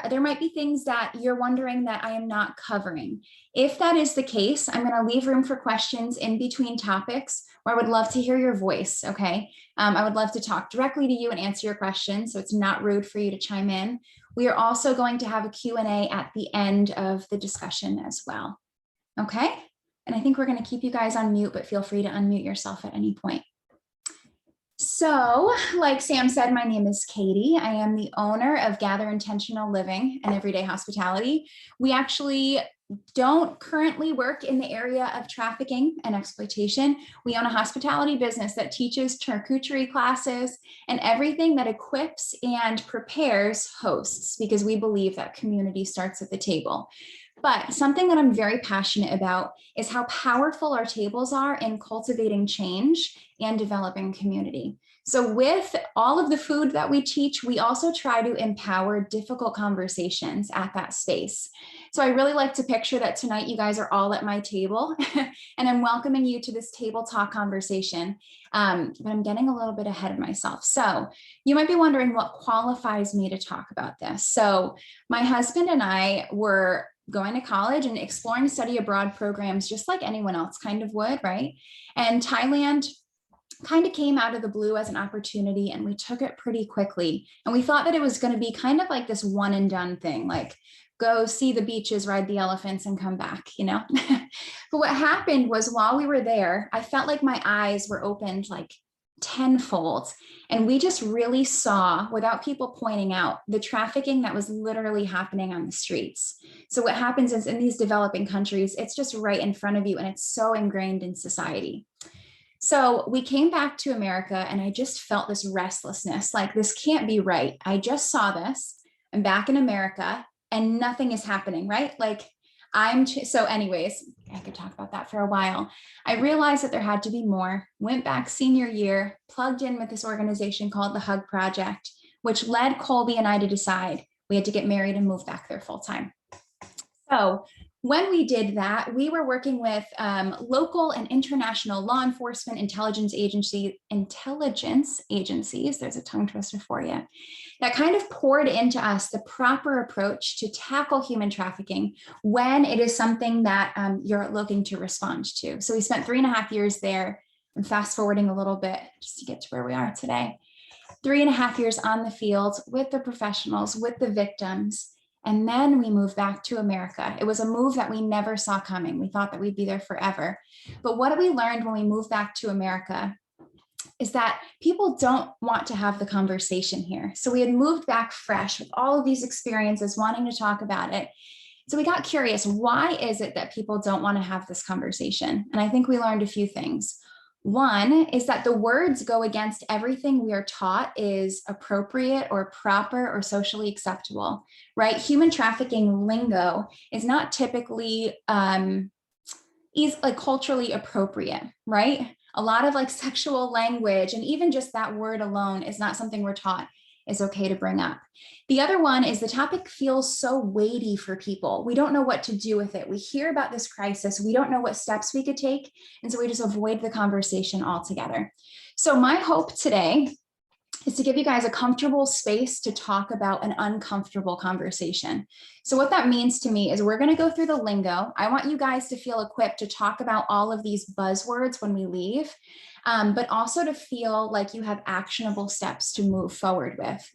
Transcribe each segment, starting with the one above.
there might be things that you're wondering that I am not covering. If that is the case, I'm going to leave room for questions in between topics where I would love to hear your voice, okay? I would love to talk directly to you and answer your questions, so it's not rude for you to chime in. We are also going to have a Q&A at the end of the discussion as well, okay? And I think we're going to keep you guys on mute, but feel free to unmute yourself at any point. So, like Sam said, my name is Katie. I am the owner of Gather Intentional Living and Everyday Hospitality. We actually don't currently work in the area of trafficking and exploitation. We own a hospitality business that teaches charcuterie classes and everything that equips and prepares hosts, because we believe that community starts at the table. But something that I'm very passionate about is how powerful our tables are in cultivating change and developing community. So with all of the food that we teach, we also try to empower difficult conversations at that space. So I really like to picture that tonight you guys are all at my table and I'm welcoming you to this table talk conversation. But I'm getting a little bit ahead of myself. So you might be wondering what qualifies me to talk about this. So my husband and I were going to college and exploring study abroad programs just like anyone else kind of would, right? And Thailand kind of came out of the blue as an opportunity and we took it pretty quickly. And we thought that it was going to be kind of like this one and done thing, like go see the beaches, ride the elephants and come back, you know? But what happened was while we were there, I felt like my eyes were opened like tenfold. And we just really saw, without people pointing out, the trafficking that was literally happening on the streets. So what happens is in these developing countries, it's just right in front of you and it's so ingrained in society. So we came back to America and I just felt this restlessness, like this can't be right. I just saw this, I'm back in America and nothing is happening, right? Like so anyways, I could talk about that for a while. I realized that there had to be more, went back senior year, plugged in with this organization called the Hug Project, which led Colby and I to decide we had to get married and move back there full time. So when we did that, we were working with local and international law enforcement intelligence agencies, there's a tongue twister for you, that kind of poured into us the proper approach to tackle human trafficking when it is something that you're looking to respond to. So we spent 3.5 years there. I'm fast forwarding a little bit just to get to where we are today. 3.5 years on the field with the professionals, with the victims. And then we moved back to America. It was a move that we never saw coming. We thought that we'd be there forever. But what we learned when we moved back to America is that people don't want to have the conversation here. So we had moved back fresh with all of these experiences, wanting to talk about it. So we got curious, why is it that people don't want to have this conversation? And I think we learned a few things. One is that the words go against everything we are taught is appropriate or proper or socially acceptable, right? Human trafficking lingo is not typically like culturally appropriate, right? A lot of like sexual language and even just that word alone is not something we're taught is okay to bring up. The other one is the topic feels so weighty for people. We don't know what to do with it. We hear about this crisis. We don't know what steps we could take. And so we just avoid the conversation altogether. So my hope today is to give you guys a comfortable space to talk about an uncomfortable conversation. So what that means to me is we're going to go through the lingo. I want you guys to feel equipped to talk about all of these buzzwords when we leave, but also to feel like you have actionable steps to move forward with.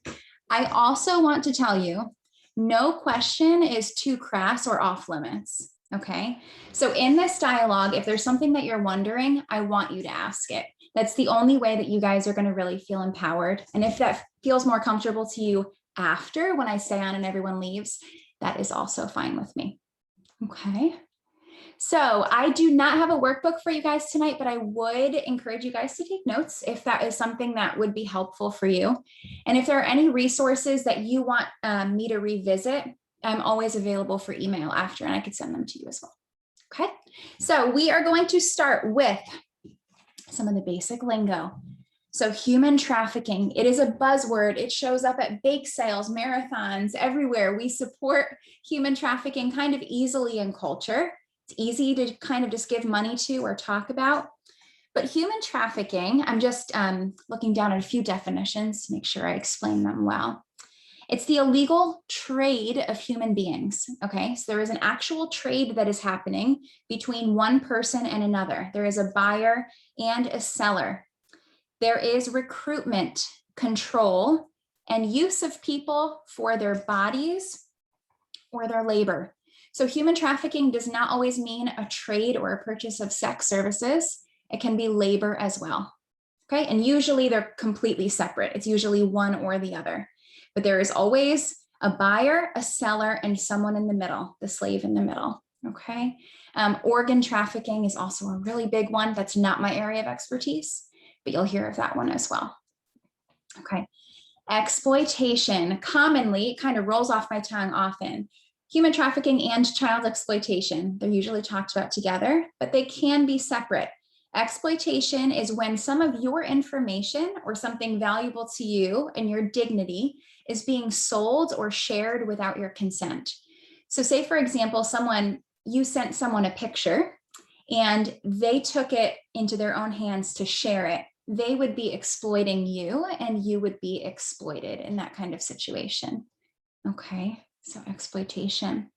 I also want to tell you, no question is too crass or off limits. Okay. So in this dialogue, if there's something that you're wondering, I want you to ask it. That's the only way that you guys are going to really feel empowered. And if that feels more comfortable to you after when I stay on and everyone leaves, that is also fine with me. Okay. So I do not have a workbook for you guys tonight, but I would encourage you guys to take notes if that is something that would be helpful for you. And if there are any resources that you want me to revisit, I'm always available for email after, and I could send them to you as well. Okay. So we are going to start with some of the basic lingo. So human trafficking, it is a buzzword. It shows up at bake sales, marathons, everywhere. We support human trafficking kind of easily in culture. It's easy to kind of just give money to or talk about. But human trafficking, I'm just looking down at a few definitions to make sure I explain them well. It's the illegal trade of human beings. Okay, so there is an actual trade that is happening between one person and another. There is a buyer and a seller. There is recruitment, control, and use of people for their bodies or their labor. So human trafficking does not always mean a trade or a purchase of sex services. It can be labor as well. Okay, and usually they're completely separate. It's usually one or the other. But there is always a buyer, a seller, and someone in the middle, the slave in the middle. Okay. Organ trafficking is also a really big one. That's not my area of expertise, but you'll hear of that one as well. Okay. Exploitation, commonly, it kind of rolls off my tongue often. Human trafficking and child exploitation, they're usually talked about together, but they can be separate. Exploitation is when some of your information or something valuable to you and your dignity is being sold or shared without your consent. So say, for example, you sent someone a picture and they took it into their own hands to share it. They would be exploiting you and you would be exploited in that kind of situation. Okay, so exploitation.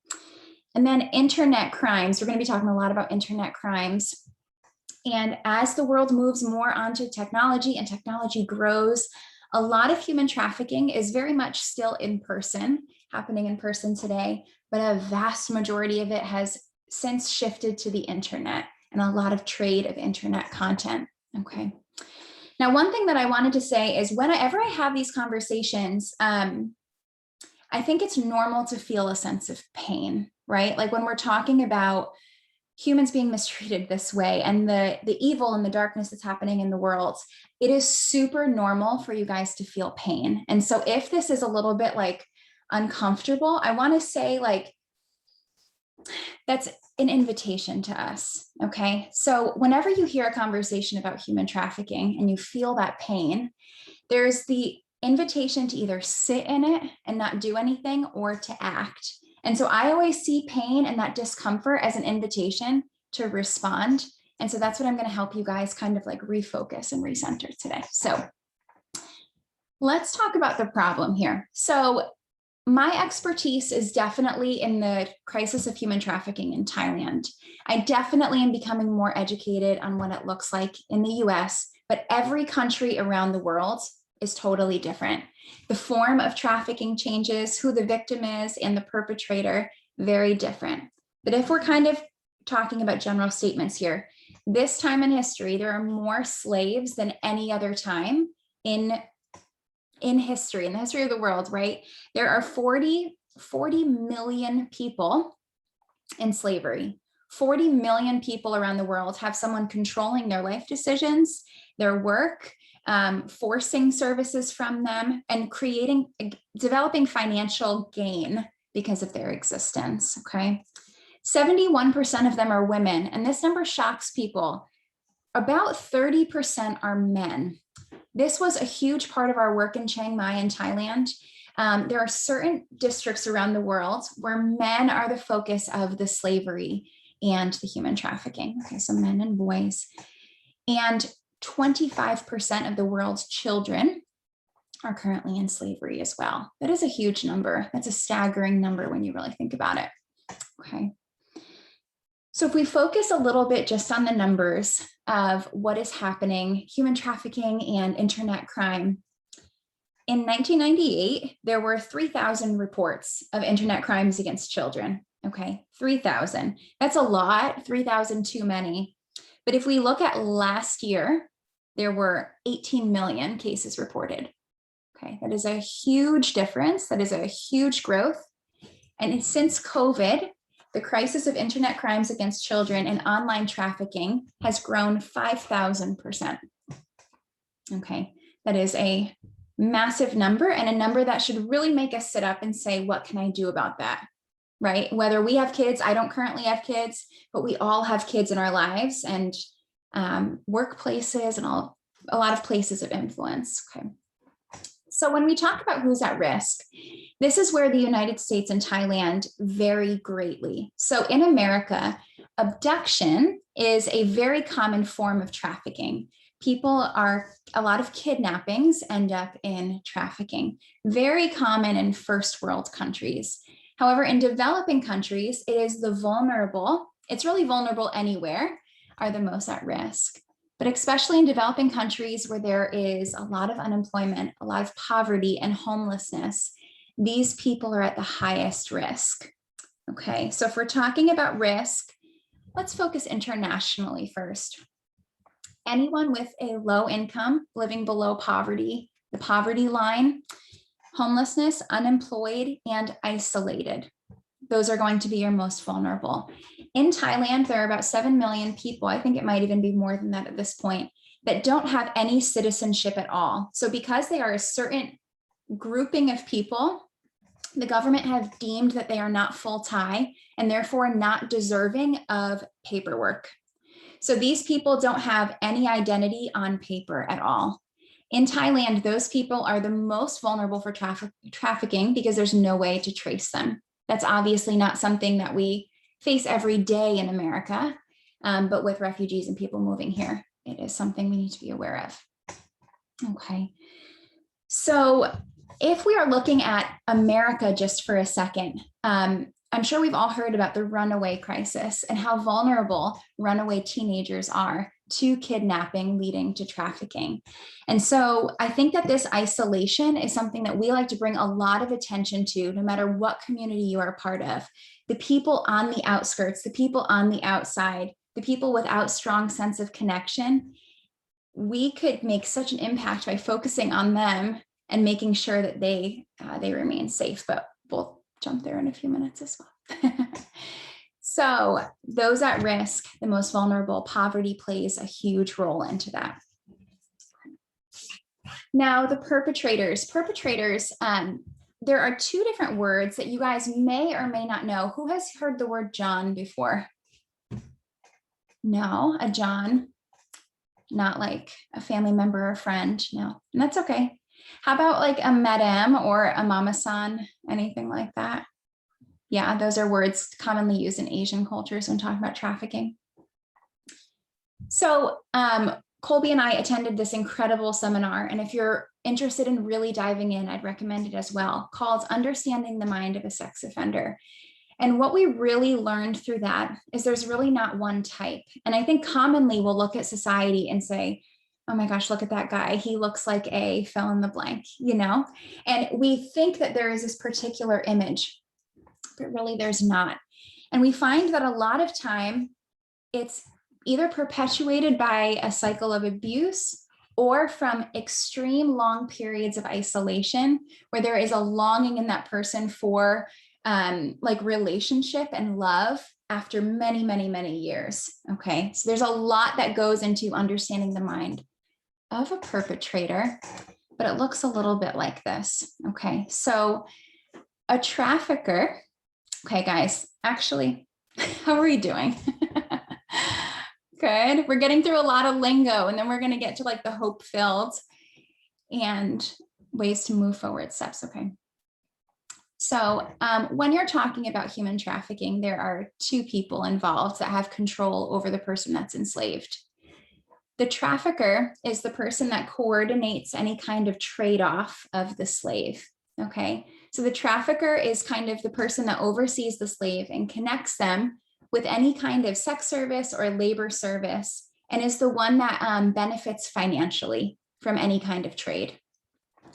And then internet crimes. We're going to be talking a lot about internet crimes. And as the world moves more onto technology and technology grows, a lot of human trafficking is very much still in person, happening in person today, but a vast majority of it has since shifted to the internet and a lot of trade of internet content. Okay. Now, one thing that I wanted to say is whenever I have these conversations, I think it's normal to feel a sense of pain, right? Like when we're talking about humans being mistreated this way and the evil and the darkness that's happening in the world, it is super normal for you guys to feel pain. And so if this is a little bit like uncomfortable, I want to say like, that's an invitation to us. Okay. So whenever you hear a conversation about human trafficking and you feel that pain, there's the invitation to either sit in it and not do anything or to act. And so I always see pain and that discomfort as an invitation to respond. And so that's what I'm going to help you guys kind of like refocus and recenter today. So let's talk about the problem here. So my expertise is definitely in the crisis of human trafficking in Thailand. I definitely am becoming more educated on what it looks like in the US, but every country around the world is totally different. The form of trafficking changes, who the victim is and the perpetrator, very different. But if we're kind of talking about general statements here, this time in history, there are more slaves than any other time in history, in the history of the world, right? There are 40 million people in slavery. 40 million people around the world have someone controlling their life decisions, their work, forcing services from them, and developing financial gain because of their existence, okay? 71% of them are women, and this number shocks people. About 30% are men. This was a huge part of our work in Chiang Mai in Thailand. There are certain districts around the world where men are the focus of the slavery and the human trafficking. Okay, so men and boys. And 25% of the world's children are currently in slavery as well. That is a huge number. That's a staggering number when you really think about it. Okay. So if we focus a little bit just on the numbers of what is happening, human trafficking and internet crime. In 1998, there were 3,000 reports of internet crimes against children. Okay, 3,000. That's a lot, 3,000 too many. But if we look at last year, there were 18 million cases reported. Okay, that is a huge difference. That is a huge growth. And since COVID, the crisis of internet crimes against children and online trafficking has grown 5,000%. Okay, that is a massive number and a number that should really make us sit up and say, what can I do about that? Right? Whether we have kids, I don't currently have kids, but we all have kids in our lives and workplaces and a lot of places of influence. Okay. So when we talk about who's at risk, this is where the United States and Thailand vary greatly. So in America, abduction is a very common form of trafficking. A lot of kidnappings end up in trafficking, very common in first world countries. However, in developing countries, it is the vulnerable, it's really vulnerable anywhere, are the most at risk. But especially in developing countries where there is a lot of unemployment, a lot of poverty and homelessness, these people are at the highest risk. Okay, so if we're talking about risk, let's focus internationally first. Anyone with a low income, living below poverty, the poverty line, homelessness, unemployed, and isolated. Those are going to be your most vulnerable. In Thailand, there are about 7 million people, I think it might even be more than that at this point, that don't have any citizenship at all. So because they are a certain grouping of people, the government have deemed that they are not full Thai and therefore not deserving of paperwork. So these people don't have any identity on paper at all. In Thailand, those people are the most vulnerable for trafficking because there's no way to trace them. That's obviously not something that we face every day in America, but with refugees and people moving here, it is something we need to be aware of. Okay, so if we are looking at America just for a second, I'm sure we've all heard about the runaway crisis and how vulnerable runaway teenagers are to kidnapping leading to trafficking. And so I think that this isolation is something that we like to bring a lot of attention to, no matter what community you are a part of. The people on the outskirts, the people on the outside, the people without strong sense of connection, we could make such an impact by focusing on them and making sure that they remain safe, but we'll jump there in a few minutes as well. So those at risk, the most vulnerable, poverty plays a huge role into that. Now the perpetrators, there are two different words that you guys may or may not know. Who has heard the word John before? No, a John, not like a family member or friend, no, and that's okay. How about like a madam or a mama-san, anything like that? Yeah, those are words commonly used in Asian cultures when talking about trafficking. So Colby and I attended this incredible seminar, and if you're interested in really diving in, I'd recommend it as well, called Understanding the Mind of a Sex Offender. And what we really learned through that is there's really not one type. And I think commonly we'll look at society and say, oh my gosh, look at that guy. He looks like a fill in the blank, you know? And we think that there is this particular image, but really there's not. And we find that a lot of time it's either perpetuated by a cycle of abuse or from extreme long periods of isolation where there is a longing in that person for like relationship and love after many, many, many years. Okay, so there's a lot that goes into understanding the mind of a perpetrator, but it looks a little bit like this. Okay, so a trafficker, okay guys, actually, how are we doing? Good, we're getting through a lot of lingo and then we're gonna get to like the hope-filled and ways to move forward steps, okay? So when you're talking about human trafficking, there are two people involved that have control over the person that's enslaved. The trafficker is the person that coordinates any kind of trade-off of the slave, okay? So the trafficker is kind of the person that oversees the slave and connects them with any kind of sex service or labor service and is the one that benefits financially from any kind of trade.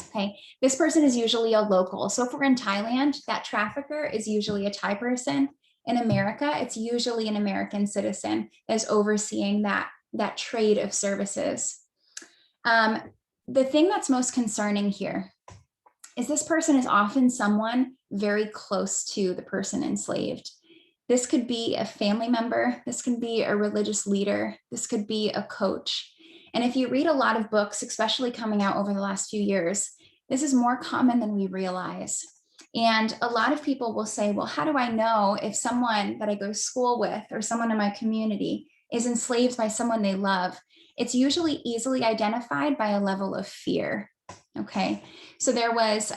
Okay, this person is usually a local. So if we're in Thailand, that trafficker is usually a Thai person. In America, it's usually an American citizen that's overseeing that trade of services. The thing that's most concerning here is this person is often someone very close to the person enslaved. This could be a family member, this could be a religious leader, this could be a coach. And if you read a lot of books, especially coming out over the last few years, this is more common than we realize. And a lot of people will say, well, how do I know if someone that I go to school with or someone in my community is enslaved by someone they love? It's usually easily identified by a level of fear. Okay, so there was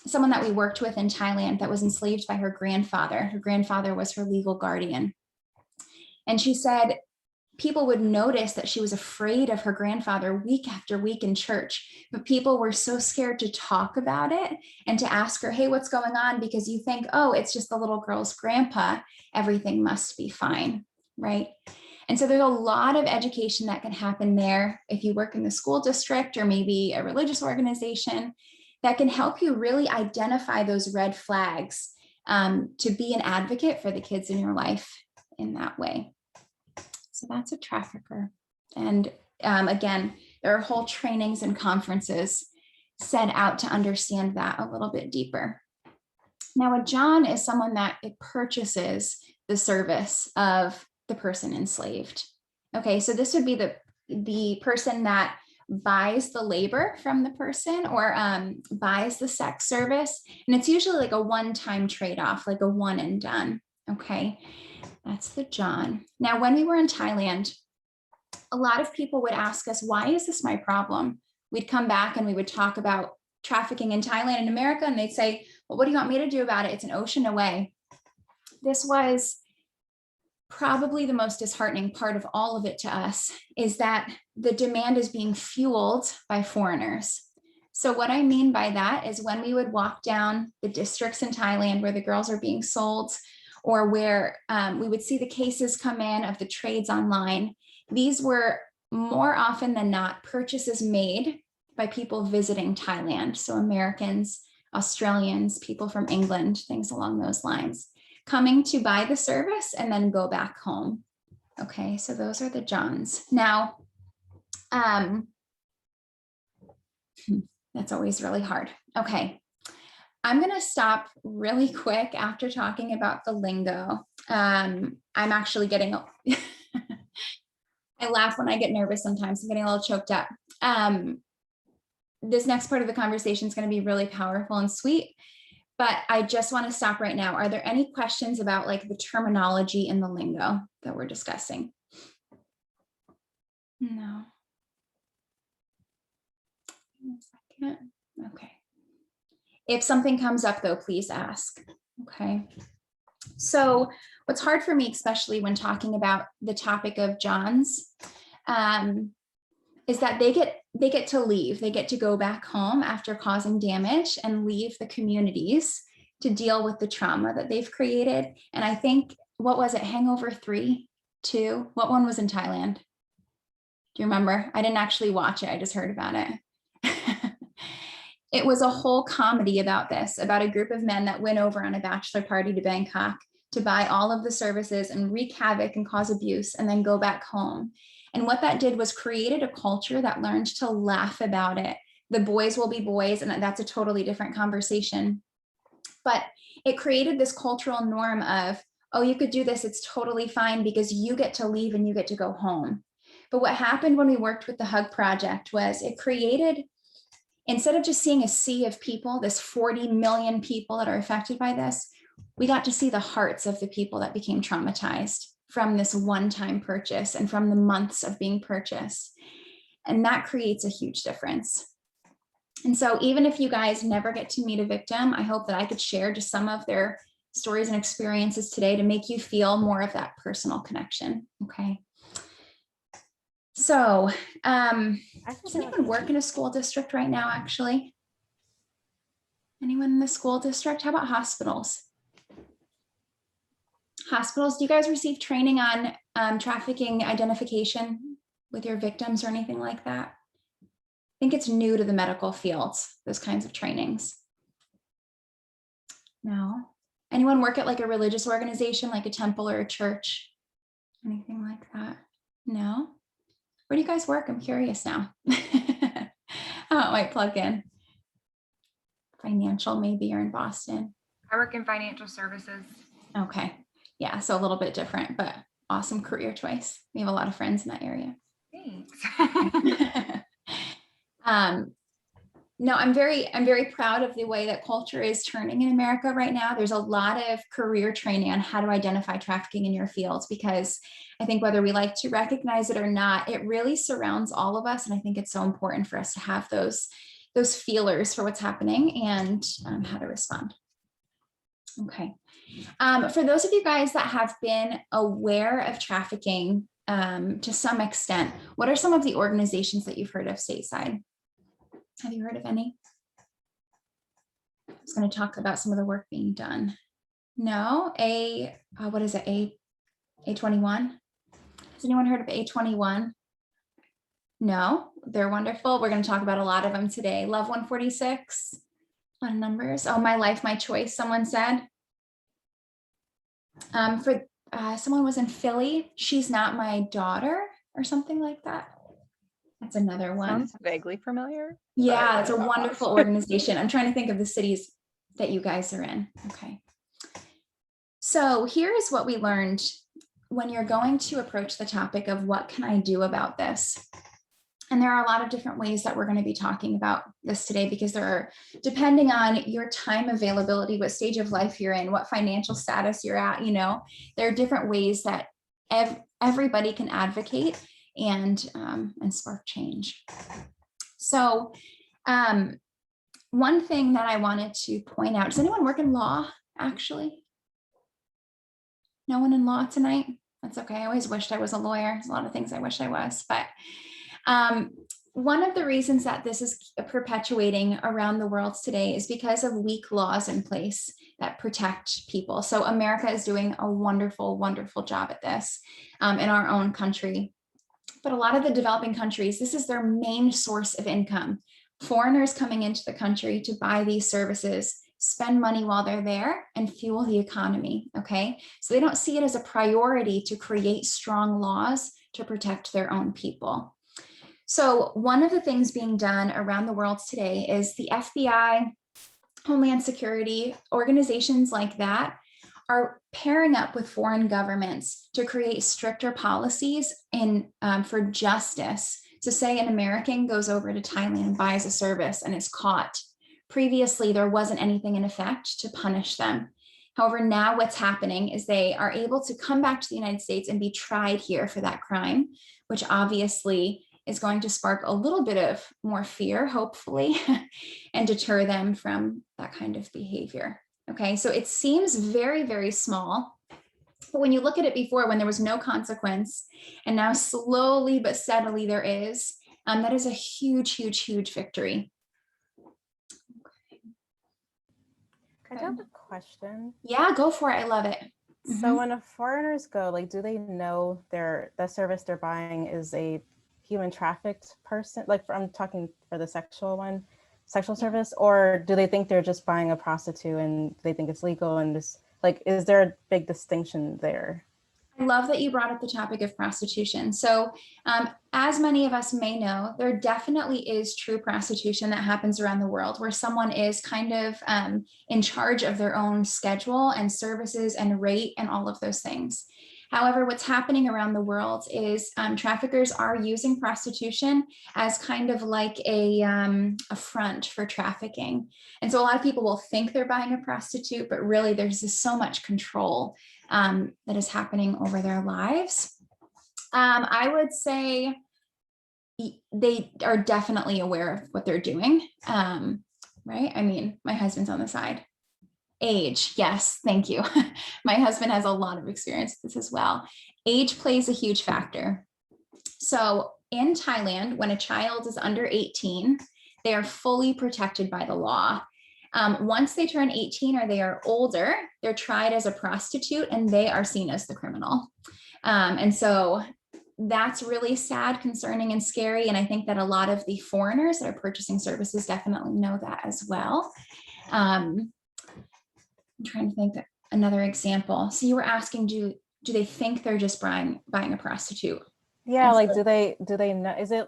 someone that we worked with in Thailand that was enslaved by her grandfather. Her grandfather was her legal guardian. And she said, people would notice that she was afraid of her grandfather week after week in church, but people were so scared to talk about it and to ask her, hey, what's going on? Because you think, oh, it's just the little girl's grandpa, everything must be fine, right? And so there's a lot of education that can happen there if you work in the school district or maybe a religious organization that can help you really identify those red flags, to be an advocate for the kids in your life in that way. So that's a trafficker. And again, there are whole trainings and conferences set out to understand that a little bit deeper. Now, a John is someone that purchases the service of the person enslaved. Okay, so this would be the person that buys the labor from the person or buys the sex service. And it's usually like a one-time trade-off, like a one and done. Okay, that's the John. Now, when we were in Thailand, a lot of people would ask us, why is this my problem? We'd come back and we would talk about trafficking in Thailand and America, and they'd say, well, what do you want me to do about it? It's an ocean away. This was probably the most disheartening part of all of it to us, is that the demand is being fueled by foreigners. So what I mean by that is when we would walk down the districts in Thailand where the girls are being sold, or where we would see the cases come in of the trades online, these were more often than not purchases made by people visiting Thailand. So Americans, Australians, people from England, things along those lines, coming to buy the service and then go back home. Okay, so those are the Johns. Now, that's always really hard. Okay, I'm gonna stop really quick after talking about the lingo. I'm actually getting, I laugh when I get nervous sometimes. I'm getting a little choked up. This next part of the conversation is gonna be really powerful and sweet, but I just wanna stop right now. Are there any questions about like the terminology in the lingo that we're discussing? No. One second. Okay. If something comes up though, please ask. Okay. So what's hard for me, especially when talking about the topic of Johns, is that they get to leave. They get to go back home after causing damage and leave the communities to deal with the trauma that they've created. And I think, what was it, Hangover 3, 2? What one was in Thailand? Do you remember? I didn't actually watch it. I just heard about it. It was a whole comedy about this, about a group of men that went over on a bachelor party to Bangkok to buy all of the services and wreak havoc and cause abuse and then go back home. And what that did was created a culture that learned to laugh about it. The boys will be boys, and that's a totally different conversation. But it created this cultural norm of, oh, you could do this, it's totally fine because you get to leave and you get to go home. But what happened when we worked with the Hug Project was it created, instead of just seeing a sea of people, this 40 million people that are affected by this, we got to see the hearts of the people that became traumatized from this one-time purchase and from the months of being purchased. And that creates a huge difference. And so even if you guys never get to meet a victim, I hope that I could share just some of their stories and experiences today to make you feel more of that personal connection, okay? So, does anyone work in a school district right now, actually? Anyone in the school district? How about hospitals? Hospitals, do you guys receive training on trafficking identification with your victims or anything like that? I think it's new to the medical fields, those kinds of trainings. No. Anyone work at like a religious organization, like a temple or a church? Anything like that? No? Where do you guys work? I'm curious now. Oh, it might plug in. Financial, maybe you're in Boston. I work in financial services. Okay. Yeah, so a little bit different, but awesome career choice. We have a lot of friends in that area. Thanks. No, I'm very proud of the way that culture is turning in America right now. There's a lot of career training on how to identify trafficking in your fields, because I think whether we like to recognize it or not, it really surrounds all of us. And I think it's so important for us to have those feelers for what's happening and how to respond. Okay. For those of you guys that have been aware of trafficking to some extent. What are some of the organizations that you've heard of stateside? Have you heard of any? I was going to talk about some of the work being done. No, what is it? A21? Has anyone heard of A21? No, they're wonderful. We're going to talk about a lot of them today. Love 146 on numbers. Oh, my life, my choice, someone said. Someone was in Philly. She's not my daughter or something like that. That's another one. Sounds vaguely familiar. Yeah, it's a wonderful organization. I'm trying to think of the cities that you guys are in. Okay. So here is what we learned when you're going to approach the topic of what can I do about this? And there are a lot of different ways that we're going to be talking about this today, because there are, depending on your time availability, what stage of life you're in, what financial status you're at, there are different ways that everybody can advocate and spark change. So one thing that I wanted to point out, does anyone work in law, actually? No one in law tonight? That's okay. I always wished I was a lawyer. There's a lot of things I wish I was, but one of the reasons that this is perpetuating around the world today is because of weak laws in place that protect people. So America is doing a wonderful, wonderful job at this in our own country. But a lot of the developing countries, this is their main source of income. Foreigners coming into the country to buy these services, spend money while they're there, and fuel the economy, okay? So they don't see it as a priority to create strong laws to protect their own people. So one of the things being done around the world today is the FBI, Homeland Security, organizations like that are pairing up with foreign governments to create stricter policies for justice. So say an American goes over to Thailand, buys a service, and is caught. Previously, there wasn't anything in effect to punish them. However, now what's happening is they are able to come back to the United States and be tried here for that crime, which obviously is going to spark a little bit of more fear, hopefully, and deter them from that kind of behavior. Okay, so it seems very, very small, but when you look at it before, when there was no consequence, and now slowly but steadily there is, that is a huge, huge, huge victory. I have a question. Yeah, go for it. I love it. So when foreigners go, like, do they know the service they're buying is a human trafficked person? Like, I'm talking for the sexual service, or do they think they're just buying a prostitute and they think it's legal? And this, like, is there a big distinction there? I love that you brought up the topic of prostitution. So as many of us may know, there definitely is true prostitution that happens around the world, where someone is kind of in charge of their own schedule and services and rate and all of those things. However, what's happening around the world is traffickers are using prostitution as kind of like a front for trafficking. And so a lot of people will think they're buying a prostitute, but really there's just so much control that is happening over their lives. I would say they are definitely aware of what they're doing, right? I mean, my husband's on the side. Age, yes, thank you. My husband has a lot of experience with this as well. Age plays a huge factor. So in Thailand, when a child is under 18, they are fully protected by the law. Once they turn 18 or they are older, they're tried as a prostitute and they are seen as the criminal. And so that's really sad, concerning, and scary. And I think that a lot of the foreigners that are purchasing services definitely know that as well. I'm trying to think of another example. So you were asking, do they think they're just buying a prostitute? Yeah, like do they know, is it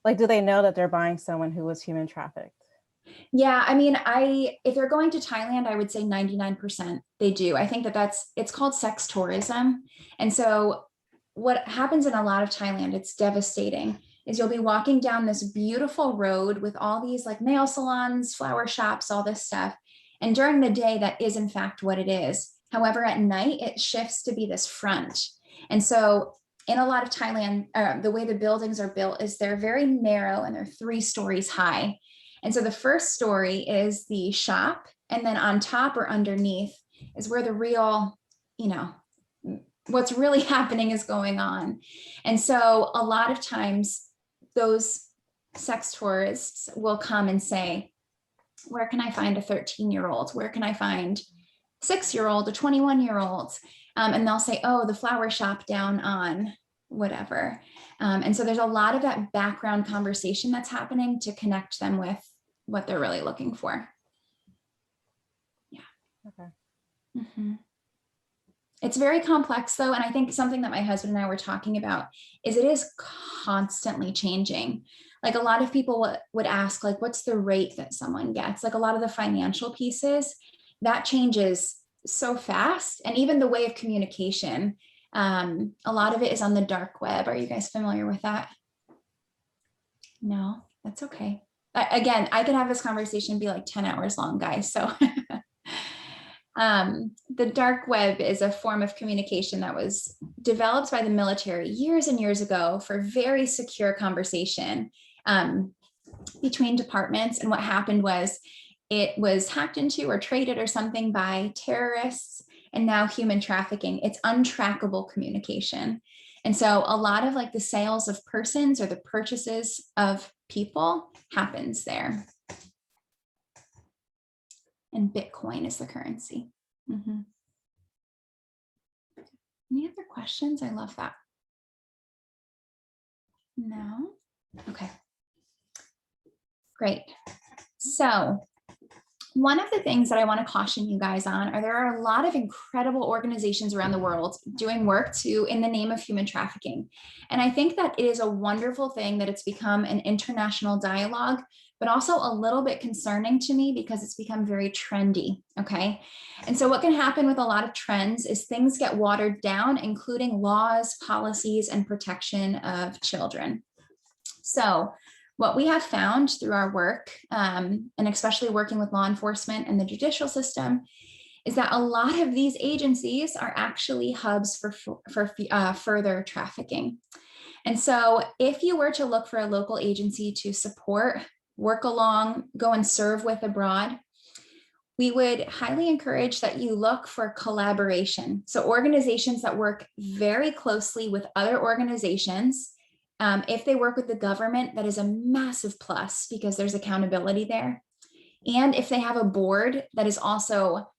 like, do they know that they're buying someone who was human trafficked? Yeah, I mean, if they're going to Thailand, I would say 99% they do. I think it's called sex tourism. And so what happens in a lot of Thailand, it's devastating, is you'll be walking down this beautiful road with all these like nail salons, flower shops, all this stuff. And during the day, that is in fact what it is. However, at night, it shifts to be this front. And so in a lot of Thailand, the way the buildings are built is they're very narrow and they're 3 stories high. And so the first story is the shop. And then on top or underneath is where the real, what's really happening is going on. And so a lot of times those sex tourists will come and say, where can I find a 13-year-old? Where can I find a 6-year-old, a 21-year-old? And they'll say, oh, the flower shop down on whatever. And so there's a lot of that background conversation that's happening to connect them with what they're really looking for. Yeah. Okay. Mm-hmm. It's very complex though. And I think something that my husband and I were talking about is it is constantly changing. Like a lot of people would ask, like, what's the rate that someone gets? Like a lot of the financial pieces, that changes so fast. And even the way of communication, a lot of it is on the dark web. Are you guys familiar with that? No, that's okay. Again, I could have this conversation be like 10 hours long, guys. So the dark web is a form of communication that was developed by the military years and years ago for very secure conversation between departments. And what happened was it was hacked into or traded or something by terrorists, and now human trafficking. It's untrackable communication. And so a lot of like the sales of persons or the purchases of people happens there. And Bitcoin is the currency. Mm-hmm. Any other questions? I love that. No? Okay. Great. So one of the things that I want to caution you guys on are there are a lot of incredible organizations around the world doing work in the name of human trafficking. And I think that it is a wonderful thing that it's become an international dialogue, but also a little bit concerning to me because it's become very trendy, okay? And so what can happen with a lot of trends is things get watered down, including laws, policies, and protection of children. So what we have found through our work, and especially working with law enforcement and the judicial system, is that a lot of these agencies are actually hubs for further trafficking. And so if you were to look for a local agency to support, work along, go and serve with abroad, we would highly encourage that you look for collaboration. So organizations that work very closely with other organizations. If they work with the government, that is a massive plus because there's accountability there. And if they have a board that is also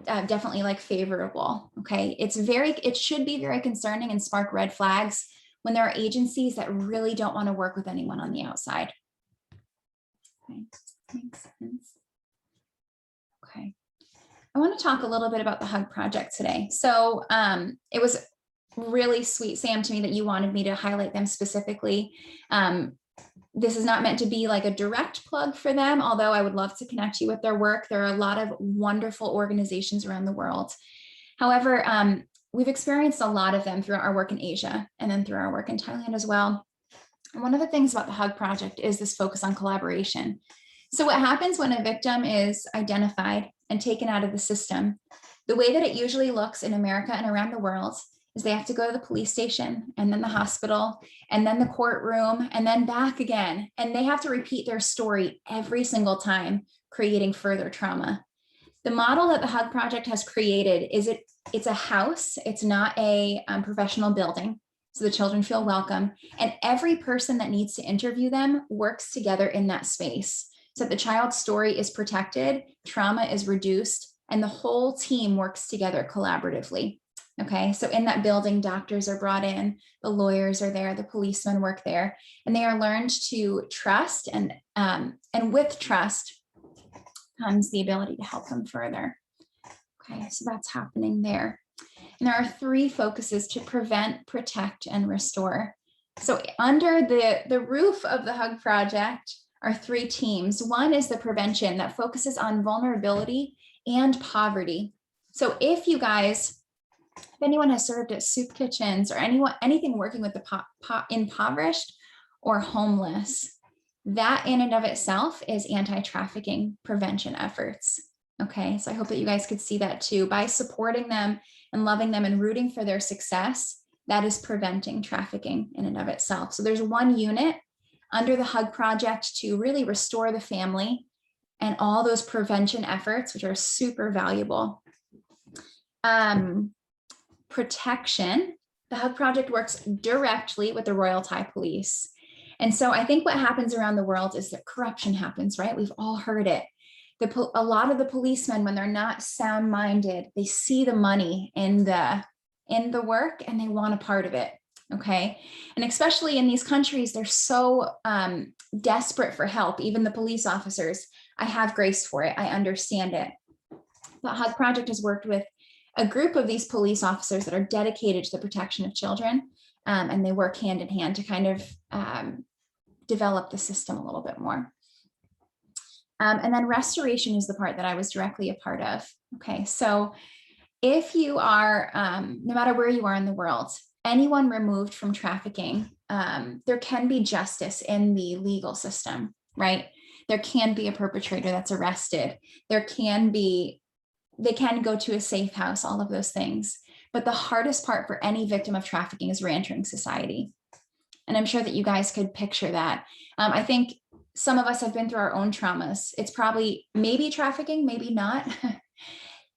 definitely like favorable, okay? It should be very concerning and spark red flags when there are agencies that really don't want to work with anyone on the outside. Okay, makes sense. Okay. I want to talk a little bit about the HUG project today. So it was really sweet, Sam, to me that you wanted me to highlight them specifically. This is not meant to be like a direct plug for them, although I would love to connect you with their work. There are a lot of wonderful organizations around the world. However, we've experienced a lot of them throughout our work in Asia and then through our work in Thailand as well. And one of the things about the HUG project is this focus on collaboration. So what happens when a victim is identified and taken out of the system, the way that it usually looks in America and around the world is they have to go to the police station and then the hospital and then the courtroom and then back again. And they have to repeat their story every single time, creating further trauma. The model that the HUG project has created is it's a house. It's not a professional building. So the children feel welcome. And every person that needs to interview them works together in that space. So that the child's story is protected, trauma is reduced, and the whole team works together collaboratively. Okay, so in that building, doctors are brought in, the lawyers are there, the policemen work there, and they are learned to trust, and with trust comes the ability to help them further. Okay, so that's happening there. And there are 3 focuses to prevent, protect, and restore. So under the roof of the HUG project are 3 teams. One is the prevention that focuses on vulnerability and poverty. So if anyone has served at soup kitchens or anything working with the impoverished or homeless, that in and of itself is anti-trafficking prevention efforts. Okay, so I hope that you guys could see that too. By supporting them and loving them and rooting for their success, that is preventing trafficking in and of itself. So there's one unit under the HUG project to really restore the family and all those prevention efforts, which are super valuable. protection, the Hug Project works directly with the Royal Thai Police. And so I think what happens around the world is that corruption happens, right? We've all heard it. A lot of the policemen, when they're not sound-minded, they see the money in the work and they want a part of it. Okay. And especially in these countries, they're so desperate for help, even the police officers. I have grace for it. I understand it. The Hug Project has worked with a group of these police officers that are dedicated to the protection of children. And they work hand in hand to kind of develop the system a little bit more. And then restoration is the part that I was directly a part of. Okay, so if you are, no matter where you are in the world, anyone removed from trafficking, there can be justice in the legal system, right? There can be a perpetrator that's arrested. They can go to a safe house, all of those things. But the hardest part for any victim of trafficking is reentering society. And I'm sure that you guys could picture that. I think some of us have been through our own traumas. It's probably maybe trafficking, maybe not.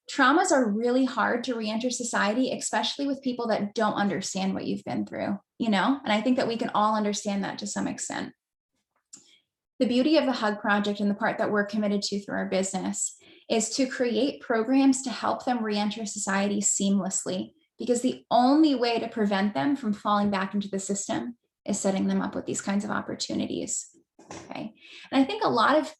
Traumas are really hard to reenter society, especially with people that don't understand what you've been through, you know? And I think that we can all understand that to some extent. The beauty of the Hug Project and the part that we're committed to through our business is to create programs to help them reenter society seamlessly, because the only way to prevent them from falling back into the system is setting them up with these kinds of opportunities. Okay. And I think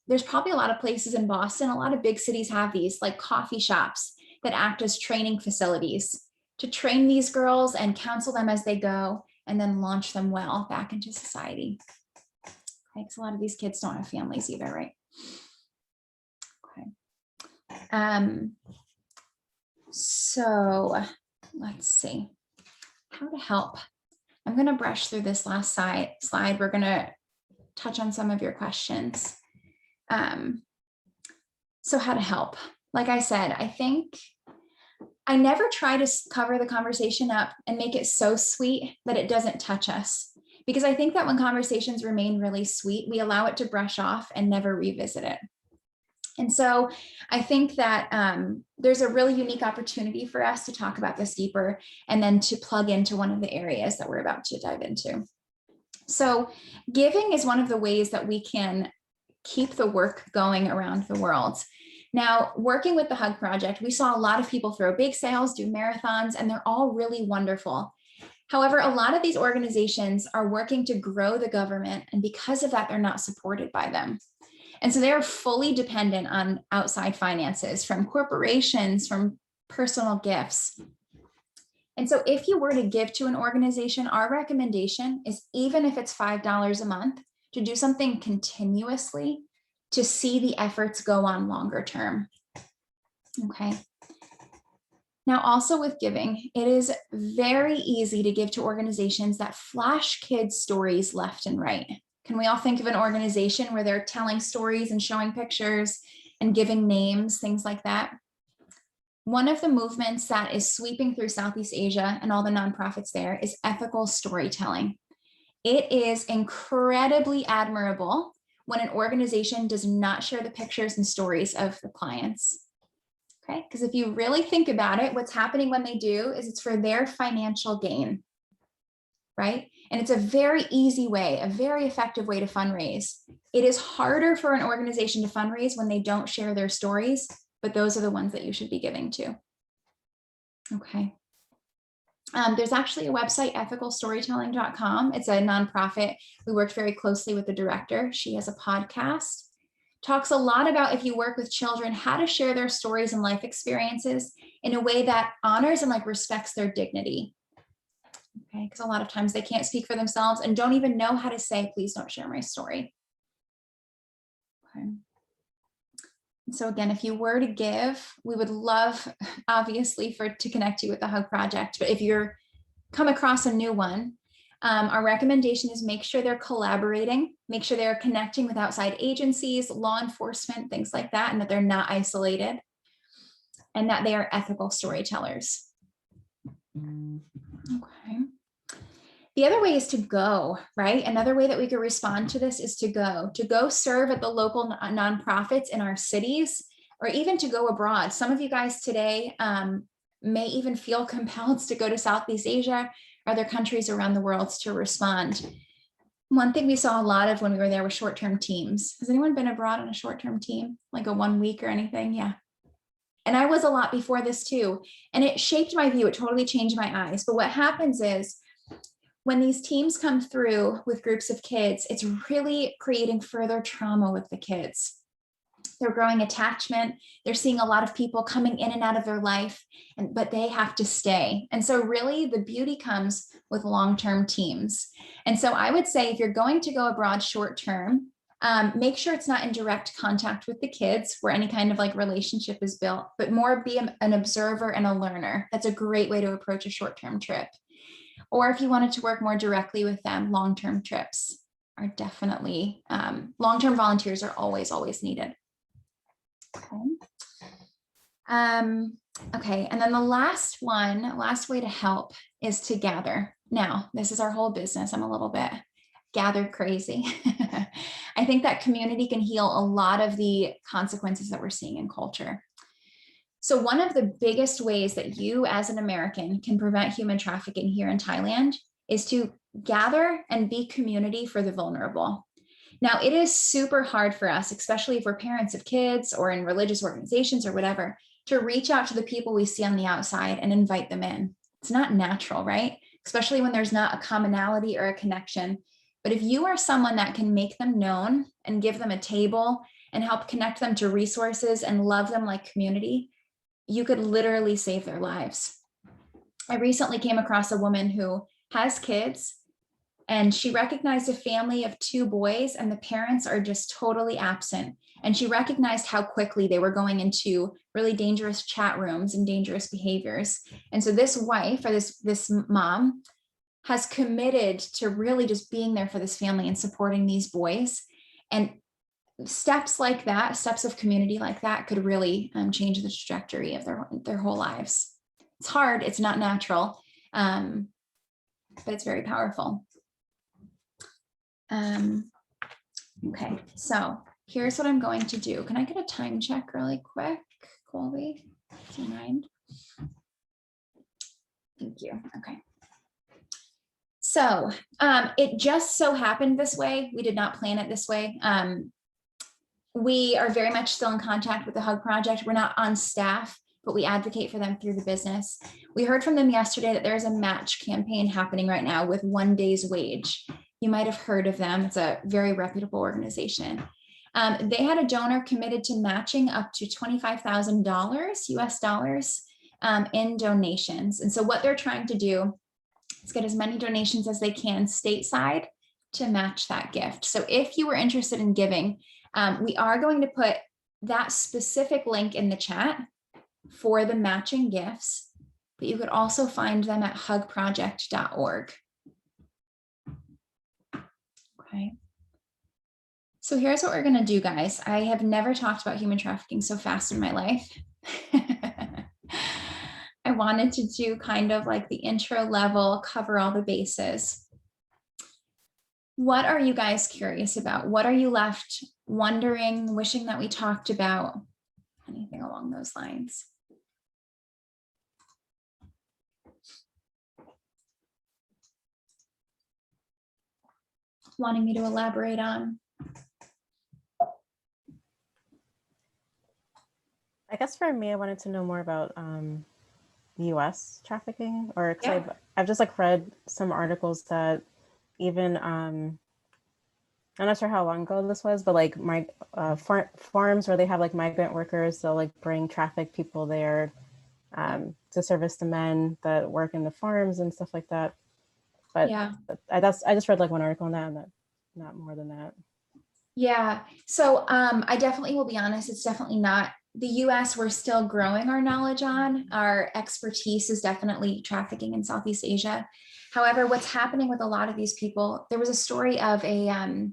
there's probably a lot of places in Boston, a lot of big cities have these like coffee shops that act as training facilities to train these girls and counsel them as they go and then launch them well back into society. Okay. Because a lot of these kids don't have families either, right? Okay. So let's see how to help. I'm going to brush through this last slide. We're going to touch on some of your questions. So how to help. Like I said, I think I never try to cover the conversation up and make it so sweet that it doesn't touch us. Because I think that when conversations remain really sweet, we allow it to brush off and never revisit it. And so I think that there's a really unique opportunity for us to talk about this deeper and then to plug into one of the areas that we're about to dive into. So giving is one of the ways that we can keep the work going around the world. Now, working with the Hug Project, we saw a lot of people throw big sales, do marathons, and they're all really wonderful. However, a lot of these organizations are working to grow the government, and because of that, they're not supported by them. And so they're fully dependent on outside finances from corporations, from personal gifts. And so if you were to give to an organization, our recommendation is, even if it's $5 a month, to do something continuously to see the efforts go on longer term. Okay. Now, also with giving, it is very easy to give to organizations that flash kids' stories left and right. Can we all think of an organization where they're telling stories and showing pictures and giving names, things like that? One of the movements that is sweeping through Southeast Asia and all the nonprofits there is ethical storytelling. It is incredibly admirable when an organization does not share the pictures and stories of the clients. Okay, because if you really think about it, what's happening when they do is it's for their financial gain, right? And it's a very easy way, a very effective way to fundraise. It is harder for an organization to fundraise when they don't share their stories, but those are the ones that you should be giving to. Okay. There's actually a website, ethicalstorytelling.com. It's a nonprofit. We worked very closely with the director. She has a podcast, talks a lot about, if you work with children, how to share their stories and life experiences in a way that honors and respects their dignity. Okay, because a lot of times they can't speak for themselves and don't even know how to say, please don't share my story. Okay. So again, if you were to give, we would love, obviously, to connect you with the Hug Project. But if you're come across a new one, our recommendation is make sure they're collaborating, make sure they're connecting with outside agencies, law enforcement, things like that, and that they're not isolated, and that they are ethical storytellers. Okay. The other way is to go, right? Another way that we could respond to this is to go serve at the local nonprofits in our cities, or even to go abroad. Some of you guys today may even feel compelled to go to Southeast Asia, other countries around the world to respond. One thing we saw a lot of when we were there was short-term teams. Has anyone been abroad on a short-term team, like a 1 week or anything? Yeah. And I was a lot before this too. And it shaped my view. It totally changed my eyes. But what happens is when these teams come through with groups of kids, it's really creating further trauma with the kids. They're growing attachment. They're seeing a lot of people coming in and out of their life, but they have to stay. And so really the beauty comes with long-term teams. And so I would say if you're going to go abroad short-term, make sure it's not in direct contact with the kids where any kind of like relationship is built, but more be an observer and a learner. That's a great way to approach a short-term trip. Or if you wanted to work more directly with them, long-term trips are definitely, long-term volunteers are always, always needed. Okay. Okay, and then the last way to help is to gather. Now, this is our whole business. I'm a little bit gathered crazy. I think that community can heal a lot of the consequences that we're seeing in culture. So one of the biggest ways that you as an American can prevent human trafficking here in Thailand is to gather and be community for the vulnerable. Now, it is super hard for us, especially if we're parents of kids or in religious organizations or whatever, to reach out to the people we see on the outside and invite them in. It's not natural, right? Especially when there's not a commonality or a connection. But if you are someone that can make them known and give them a table and help connect them to resources and love them like community, you could literally save their lives. I recently came across a woman who has kids, and she recognized a family of 2 boys and the parents are just totally absent. And she recognized how quickly they were going into really dangerous chat rooms and dangerous behaviors. And so this wife or this mom has committed to really just being there for this family and supporting these boys. And steps like that, steps of community like that could really change the trajectory of their whole lives. It's hard, it's not natural, but it's very powerful. Okay, so here's what I'm going to do. Can I get a time check really quick, Colby? Do you mind? Thank you. Okay. So it just so happened this way. We did not plan it this way. We are very much still in contact with the Hug Project. We're not on staff, but we advocate for them through the business. We heard from them yesterday that there's a match campaign happening right now with 1 day's wage. You might have heard of them. It's a very reputable organization. They had a donor committed to matching up to $25,000 US dollars in donations. And so what they're trying to do is get as many donations as they can stateside to match that gift. So if you were interested in giving, we are going to put that specific link in the chat for the matching gifts, but you could also find them at hugproject.org. Okay. So here's what we're going to do, guys. I have never talked about human trafficking so fast in my life. I wanted to do kind of like the intro level, cover all the bases. What are you guys curious about? What are you left wondering, wishing that we talked about? Anything along those lines? Wanting me to elaborate on? I guess for me, I wanted to know more about US trafficking, or because I've just like read some articles that even I'm not sure how long ago this was, but like my farms where they have like migrant workers, they'll like bring traffic people there to service the men that work in the farms and stuff like that. But yeah, I just read like one article on that, and not more than that. Yeah, so I definitely will be honest, it's definitely not the US. We're still growing our knowledge on. Our expertise is definitely trafficking in Southeast Asia. However, what's happening with a lot of these people, there was a story of a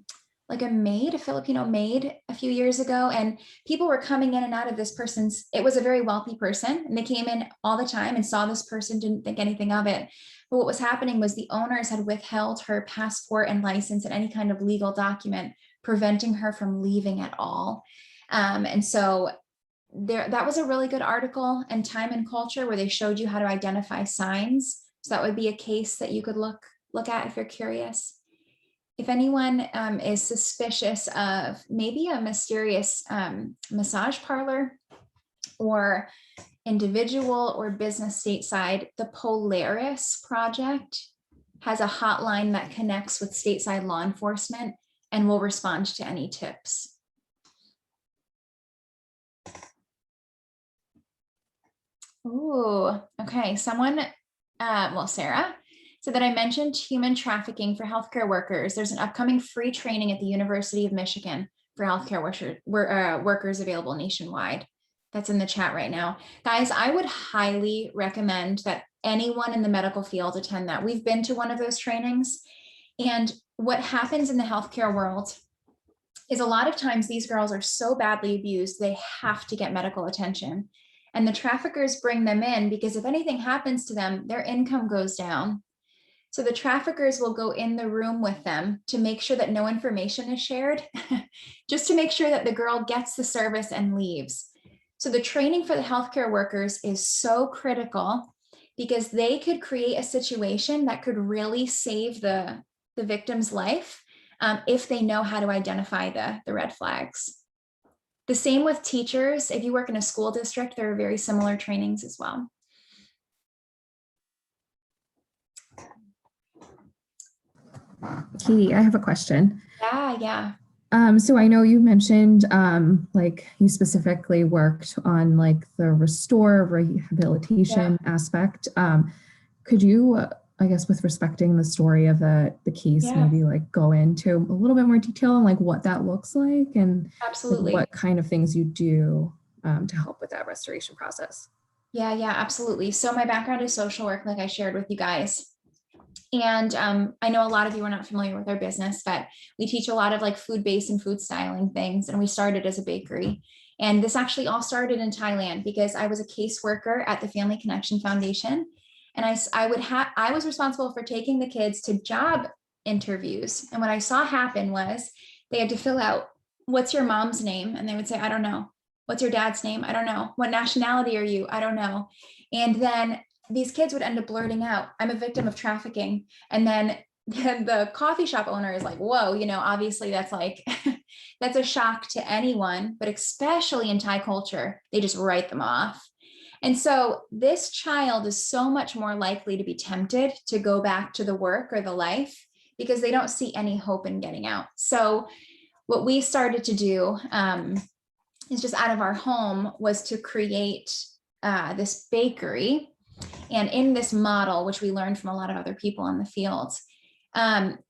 Filipino maid a few years ago, and people were coming in and out of this person's, it was a very wealthy person, and they came in all the time and saw this person, didn't think anything of it. But what was happening was the owners had withheld her passport and license and any kind of legal document, preventing her from leaving at all. And so that was a really good article in Time and Culture where they showed you how to identify signs. So that would be a case that you could look at if you're curious. If anyone is suspicious of maybe a mysterious massage parlor or individual or business stateside, the Polaris Project has a hotline that connects with stateside law enforcement and will respond to any tips. Oh, okay. Someone, well, Sarah said that I mentioned human trafficking for healthcare workers. There's an upcoming free training at the University of Michigan for healthcare workers available nationwide. That's in the chat right now. Guys, I would highly recommend that anyone in the medical field attend that. We've been to one of those trainings, and what happens in the healthcare world is a lot of times these girls are so badly abused, they have to get medical attention. And the traffickers bring them in because if anything happens to them, their income goes down. So the traffickers will go in the room with them to make sure that no information is shared, just to make sure that the girl gets the service and leaves. So the training for the healthcare workers is so critical because they could create a situation that could really save the victim's life if they know how to identify the red flags. The same with teachers. If you work in a school district, there are very similar trainings as well. Katie, I have a question. Yeah. So I know you mentioned like you specifically worked on like the restore rehabilitation aspect. Could you, I guess, with respecting the story of the case, maybe like go into a little bit more detail on like what that looks like and Absolutely. like, what kind of things you do to help with that restoration process? Yeah, absolutely. So my background is social work, like I shared with you guys. And I know a lot of you are not familiar with our business, but we teach a lot of like food-based and food styling things. And we started as a bakery. And this actually all started in Thailand because I was a caseworker at the Family Connection Foundation. And I was responsible for taking the kids to job interviews. And what I saw happen was they had to fill out, what's your mom's name? And they would say, I don't know. What's your dad's name? I don't know. What nationality are you? I don't know. And then these kids would end up blurting out, I'm a victim of trafficking. And then the coffee shop owner is like, whoa, obviously that's like, that's a shock to anyone, but especially in Thai culture, they just write them off. And so this child is so much more likely to be tempted to go back to the work or the life because they don't see any hope in getting out. So what we started to do is just out of our home was to create this bakery. And in this model, which we learned from a lot of other people in the field,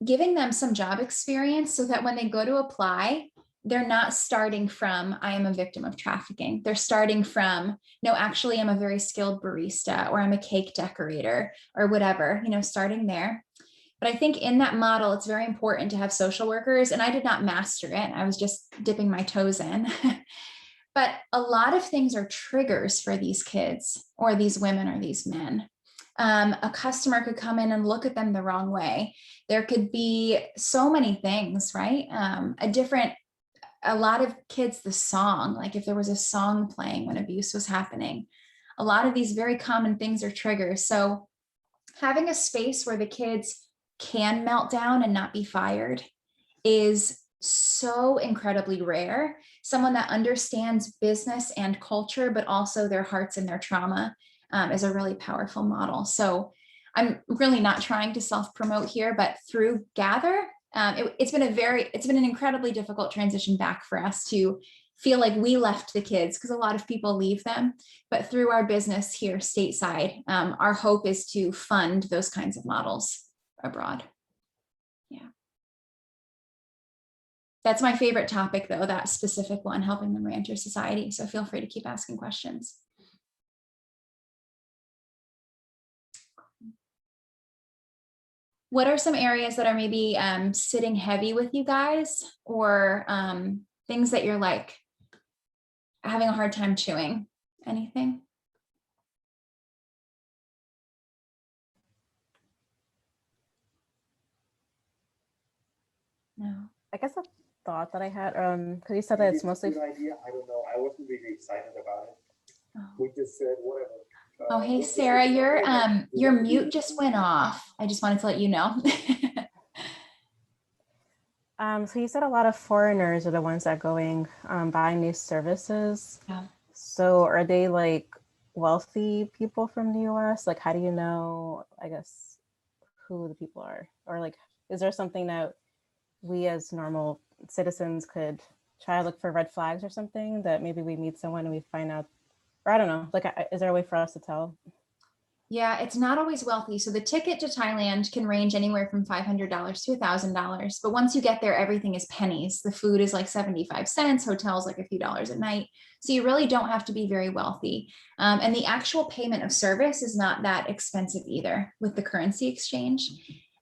giving them some job experience so that when they go to apply, they're not starting from, I am a victim of trafficking. They're starting from, no, actually, I'm a very skilled barista, or I'm a cake decorator, or whatever, starting there. But I think in that model, it's very important to have social workers. And I did not master it. I was just dipping my toes in. But a lot of things are triggers for these kids or these women or these men. A customer could come in and look at them the wrong way. There could be so many things, right? A lot of kids, the song, like if there was a song playing when abuse was happening, a lot of these very common things are triggers. So having a space where the kids can melt down and not be fired is so incredibly rare. Someone that understands business and culture, but also their hearts and their trauma is a really powerful model. So I'm really not trying to self-promote here, but through Gather, it's been an incredibly difficult transition back for us to feel like we left the kids because a lot of people leave them. But through our business here stateside, our hope is to fund those kinds of models abroad. Yeah. That's my favorite topic, though, that specific one, helping them re-enter society. So feel free to keep asking questions. What are some areas that are maybe sitting heavy with you guys, or things that you're like having a hard time chewing? Anything? No. I guess thought that I had. Because you said that it's mostly. Good idea. I don't know. I wasn't really excited about it. Oh. We just said whatever. Oh, hey, what's the Sarah, system? your We want to mute be- just went off. I just wanted to let you know. So you said a lot of foreigners are the ones that are going buying these services. Yeah. So are they like wealthy people from the US? Like, how do you know, I guess, who the people are? Or like, is there something that we as normal citizens could try to look for red flags or something that maybe we meet someone and we find out, or I don't know, like, is there a way for us to tell? Yeah, it's not always wealthy. So the ticket to Thailand can range anywhere from $500 to $1,000. But once you get there, everything is pennies. The food is like 75 cents, hotels like a few dollars a night. So you really don't have to be very wealthy. And the actual payment of service is not that expensive either with the currency exchange.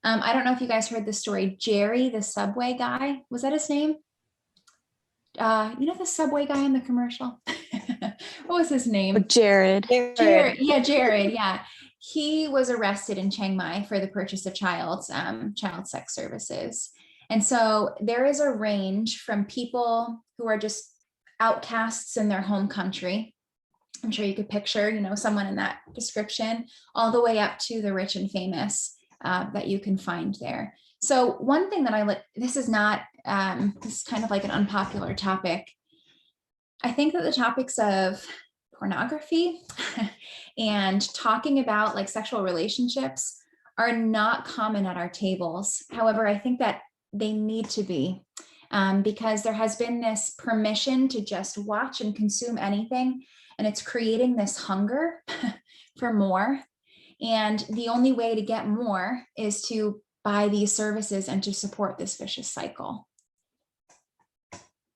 I don't know if you guys heard the story, Jerry, the subway guy, was that his name? You know, the subway guy in the commercial? What was his name? Jared. Jared, yeah, Jared, yeah. He was arrested in Chiang Mai for the purchase of child sex services. And so there is a range from people who are just outcasts in their home country. I'm sure you could picture, you know, someone in that description, all the way up to the rich and famous that you can find there. So one thing that I like, this is not, this is kind of like an unpopular topic. I think that the topics of pornography and talking about like sexual relationships are not common at our tables. However, I think that they need to be because there has been this permission to just watch and consume anything, and it's creating this hunger for more. And the only way to get more is to buy these services and to support this vicious cycle.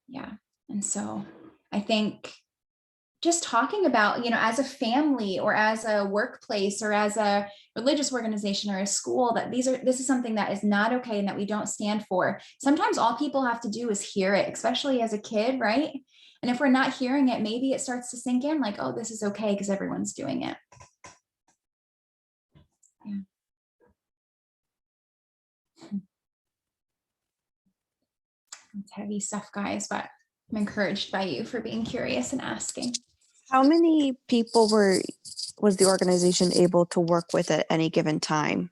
Yeah. And so I think just talking about, you know, as a family or as a workplace or as a religious organization or a school, that this is something that is not okay and that we don't stand for. Sometimes all people have to do is hear it, especially as a kid, right? And if we're not hearing it, maybe it starts to sink in like, oh, this is okay because everyone's doing it. Yeah. It's heavy stuff, guys, but I'm encouraged by you for being curious and asking. How many people was the organization able to work with at any given time?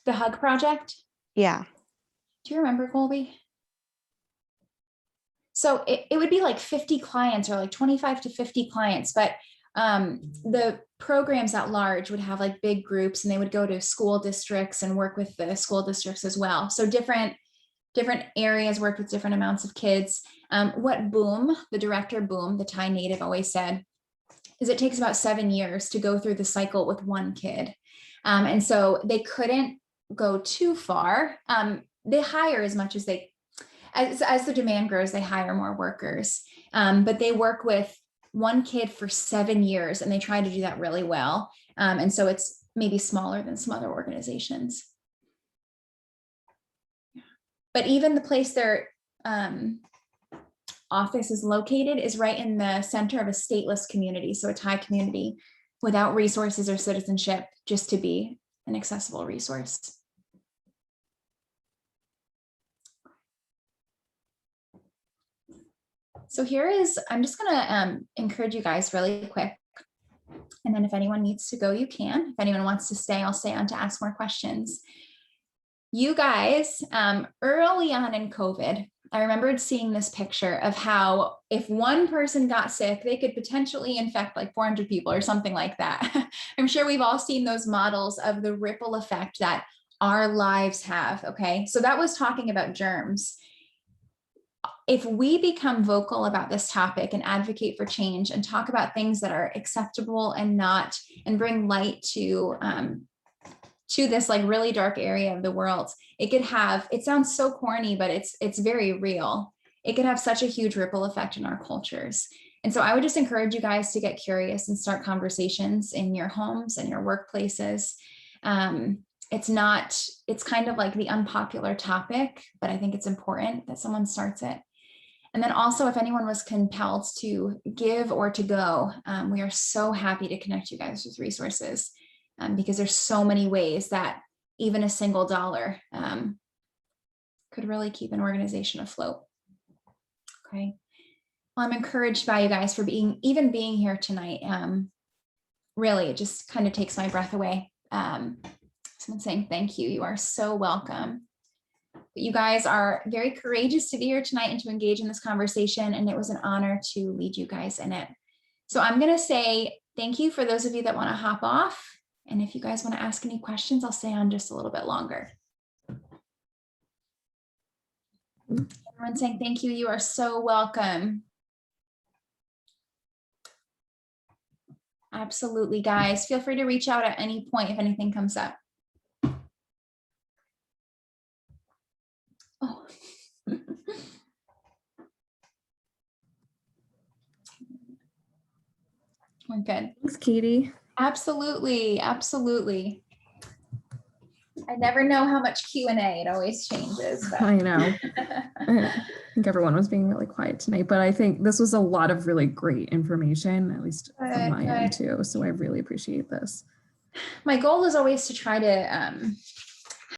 The Hug Project? Yeah. Do you remember, Colby? So it would be like 50 clients or like 25 to 50 clients, but the programs at large would have like big groups and they would go to school districts and work with the school districts as well. So different areas worked with different amounts of kids. What Boom, the director Boom, the Thai native always said, is it takes about 7 years to go through the cycle with one kid. And so they couldn't go too far. They hire as much as as the demand grows, they hire more workers. But they work with one kid for 7 years and they try to do that really well. And so it's maybe smaller than some other organizations. But even the place their office is located is right in the center of a stateless community. So a Thai community without resources or citizenship, just to be an accessible resource. So here is, I'm just gonna encourage you guys really quick. And then if anyone needs to go, you can. If anyone wants to stay, I'll stay on to ask more questions. You guys, early on in COVID, I remembered seeing this picture of how if one person got sick, they could potentially infect like 400 people or something like that. I'm sure we've all seen those models of the ripple effect that our lives have, okay? So that was talking about germs. If we become vocal about this topic and advocate for change and talk about things that are acceptable and not, and bring light to this like really dark area of the world, it could have, it sounds so corny, but it's very real. It could have such a huge ripple effect in our cultures. And so I would just encourage you guys to get curious and start conversations in your homes and your workplaces. It's kind of like the unpopular topic, but I think it's important that someone starts it. And then also, if anyone was compelled to give or to go, we are so happy to connect you guys with resources because there's so many ways that even a single dollar could really keep an organization afloat. Okay. Well, I'm encouraged by you guys for even being here tonight. Really, it just kind of takes my breath away. Someone saying thank you. You are so welcome. You guys are very courageous to be here tonight and to engage in this conversation, and it was an honor to lead you guys in it. So I'm going to say thank you for those of you that want to hop off. And if you guys want to ask any questions, I'll stay on just a little bit longer. Everyone saying thank you. You are so welcome. Absolutely, guys. Feel free to reach out at any point if anything comes up. Oh. We're good. Thanks, Katie. Absolutely. Absolutely. I never know how much Q&A. It always changes. But. I know. I think everyone was being really quiet tonight, but I think this was a lot of really great information, at least from my end too. So I really appreciate this. My goal is always to try to